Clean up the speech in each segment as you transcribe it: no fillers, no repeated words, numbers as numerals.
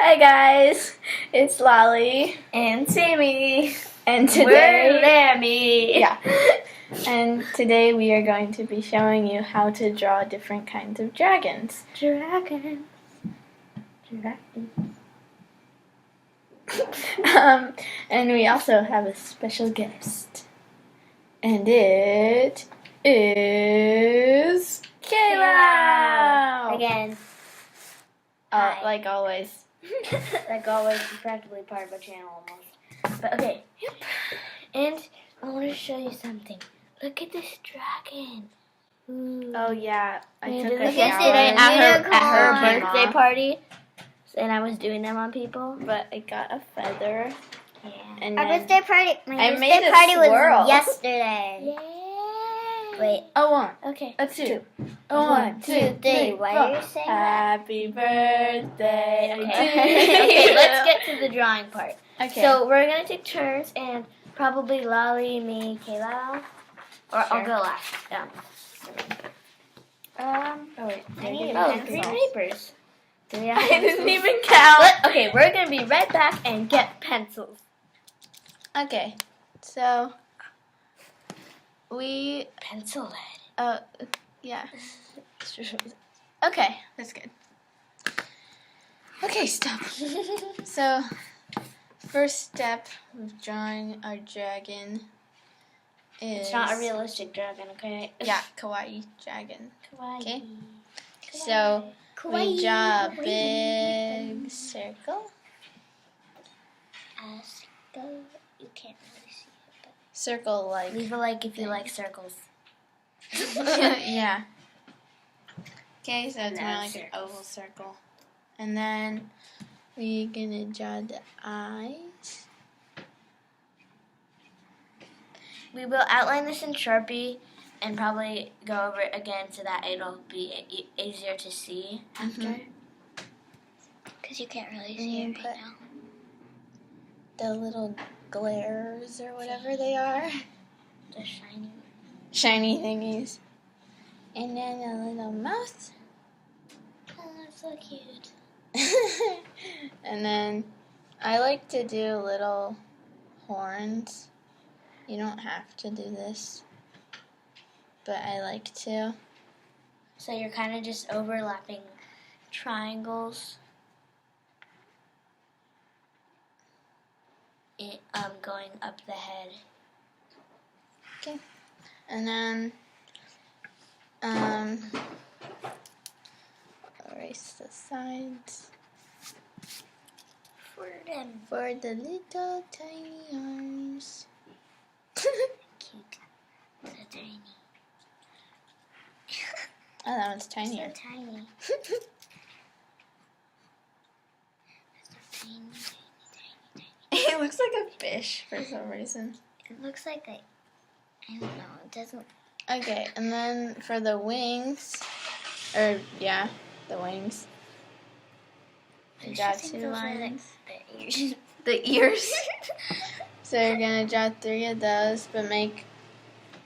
Hi guys, it's Lolly And Sammy. and today We're LAMI. Yeah. And today we are going to be showing you how to draw different kinds of dragons. Dragons. And we also have a special guest. And it is Kayla! Again. Hi. Like always. Like always, it's practically part of our channel almost. But okay. Yep. And I want to show you something. Look at this dragon. Ooh. Oh yeah, I We took did a this shower. yesterday at her Came birthday off. party. And I was doing them on people. But I got a feather. Yeah. And Our then birthday party. My I birthday made a party swirl. was yesterday. Yay. Wait. A one, Okay. a two, a One, one, two, two, three. three. Why four. are you saying that? Happy birthday to Okay, you. let's get to the drawing part. Okay. So we're gonna take turns, and probably Lolly, me, Kayla, or I'll Sure. go last. Yeah. Oh wait. I need Oh, pencils. 3 papers. Do we have I didn't pencils? even count. Okay, we're gonna be right back and get pencils. Okay. So we. Pencil head. Yeah. Okay, that's good. Okay, stop. So, first step of drawing our dragon is. It's not a realistic dragon, okay? Yeah, kawaii dragon. Kawaii. Okay. So we draw a Kawaii. big circle. You can't really see it. Circle like. Leave a like if you like circles. Yeah. Okay, so it's No, more like an oval circle. And then we're gonna draw the eyes. We will outline this in Sharpie and probably go over it again so that it'll be easier to see after. Because you can't really see And it put right now. the little glares or whatever they are. The shiny. Shiny thingies. And then a little mouth. Oh, that's so cute. And then I like to do little horns. You don't have to do this, but I like to. So you're kind of just overlapping triangles. Going up the head. Okay. And then erase the sides For them. for the little tiny arms. Cute. So tiny. Oh, that one's So tinier. tiny. So tiny. It looks like a fish for some reason. It looks like I don't know. It doesn't. Okay, and then for the wings, the wings. I Draw think 2 those are lines. like the ears. The ears. So you're gonna draw 3 of those, but make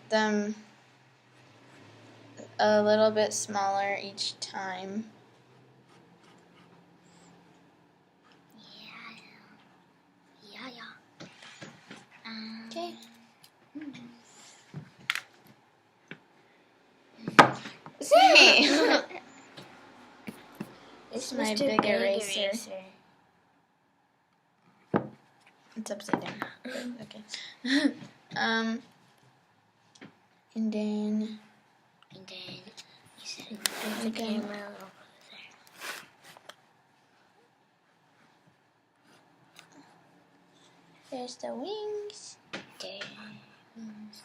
them a little bit smaller each time. Yeah. Okay. Sammy! This is my Mr. big Big eraser. It's upside down. Okay. And then And then you said There's a Okay. camera. there's the wings. there.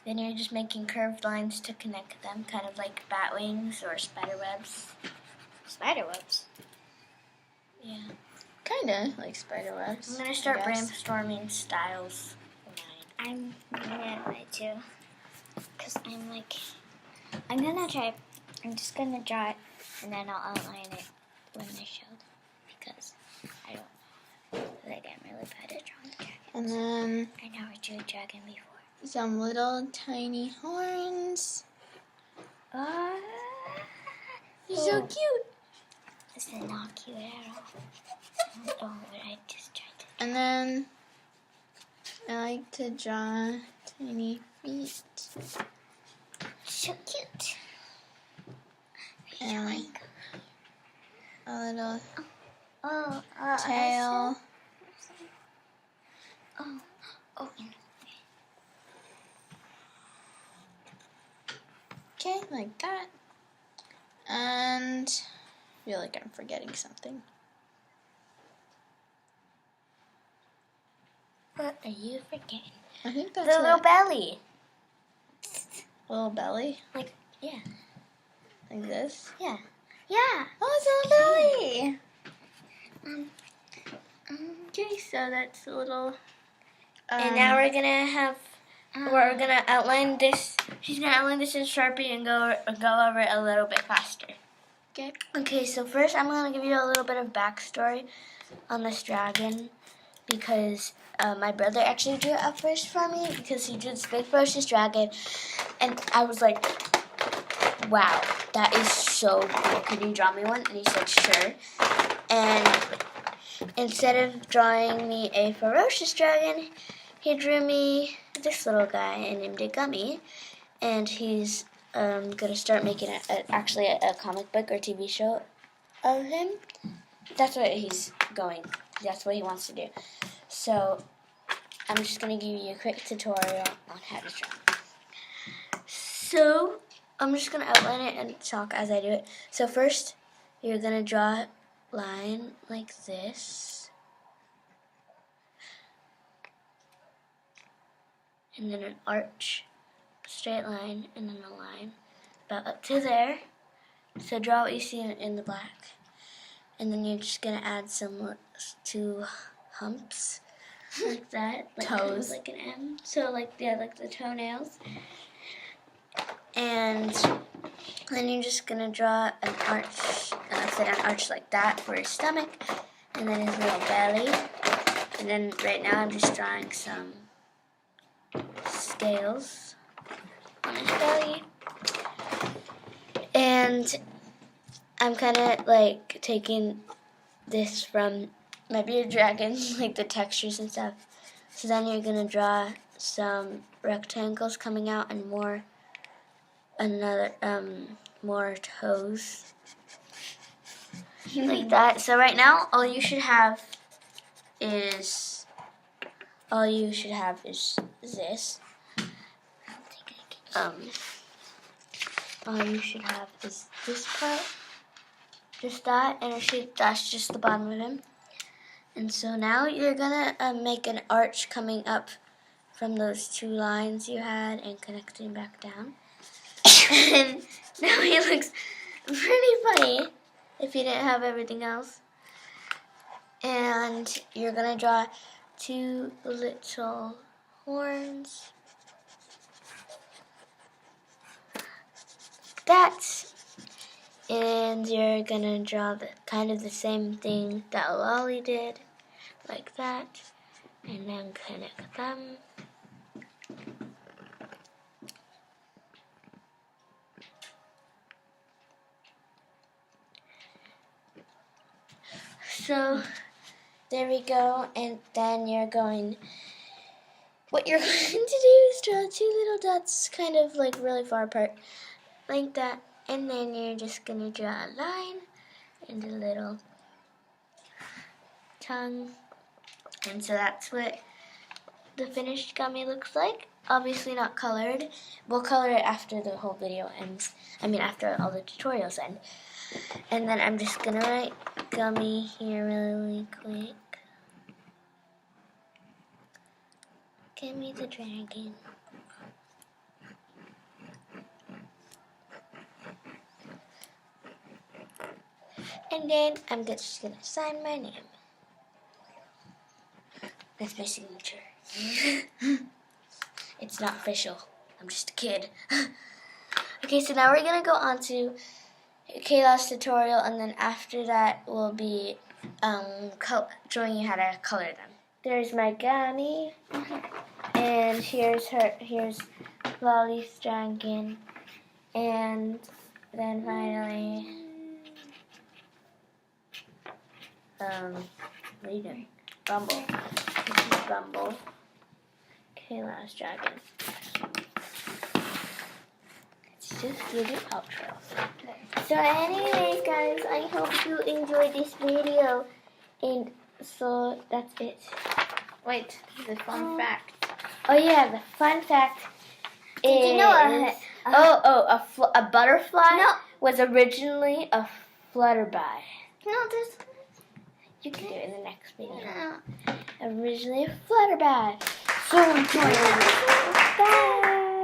Then you're just making curved lines to connect them, kind of like bat wings or spider webs. Spider webs. Yeah. Kinda like spider webs. I'm gonna start I guess. brainstorming styles for mine. I'm gonna try too. Because I'm gonna try. I'm just gonna draw it and then I'll outline it when I show them. Because I don't like I'm really bad at drawing dragons. And then I never drew a dragon before. some little tiny horns. He's so cute. This is not cute at all. Oh, what I just tried to. And then I like to draw tiny feet. So cute. And a little Oh, tail. Oh, Okay, like that. And I feel like I'm forgetting something. What are you forgetting? I think that's The little it. belly. Little belly, Like, yeah. like this. Yeah. yeah. Oh, it's a little belly. Okay, so that's a little. And now we're gonna have. We're gonna outline this. She's gonna outline this in Sharpie and go over it a little bit faster. Okay. Okay, so first I'm gonna give you a little bit of backstory on this dragon because my brother actually drew it up first for me because he drew this big ferocious dragon, and I was like, "Wow, that is so cool! Can you draw me one?" And he said, "Sure." And instead of drawing me a ferocious dragon, he drew me this little guy and named it Gummy, and he's gonna start making actually a comic book or TV show of him. That's what he's going. That's what he wants to do. So I'm just gonna give you a quick tutorial on how to draw. So I'm just gonna outline it and talk as I do it. So first, you're gonna draw a line like this. And then an arch, straight line, and then a line about up to there. So draw what you see in the black. And then you're just going to add some 2 humps like that. Like Toes. Like an M. So like, yeah, like the toenails. And then you're just going to draw an arch, an upside down arch like that for his stomach. And then his little belly. And then right now I'm just drawing some scales on his belly, and I'm kind of like taking this from my bearded dragon, like the textures and stuff. So then you're gonna draw some rectangles coming out and more toes like that. So right now all you should have is this. All you should have is this part, just that, and that's just the bottom of him. And so now you're gonna make an arch coming up from those 2 lines you had and connecting back down. And now he looks pretty funny if you didn't have everything else. And you're gonna draw 2 little horns. And you're gonna draw kind of the same thing that Lolly did, like that, and then connect them. So there we go, and then what you're going to do is draw 2 little dots kind of like really far apart, like that. And then you're just going to draw a line and a little tongue. And so that's what the finished gummy looks like. Obviously not colored. We'll color it after the whole video ends. After all the tutorials end. And then I'm just going to write gummy here really quick. Give me the dragon. And then I'm just going to sign my name. That's my signature. It's not official. I'm just a kid. Okay, so now we're going to go on to Kayla's tutorial, and then after that we'll be showing you how to color them. There's my gummy, and here's Lolly's dragon, and then finally What are you doing? Bumble. This is Bumble. Okay, last dragon. Let's just do the outro. So anyways, guys, I hope you enjoyed this video. And so that's it. Wait, the fun fact. Oh yeah, the fun fact is... Did you know a butterfly No. was originally a flutterby. No, this. You can do it in the next video. No. Originally a flutterby. So enjoy it. Bye.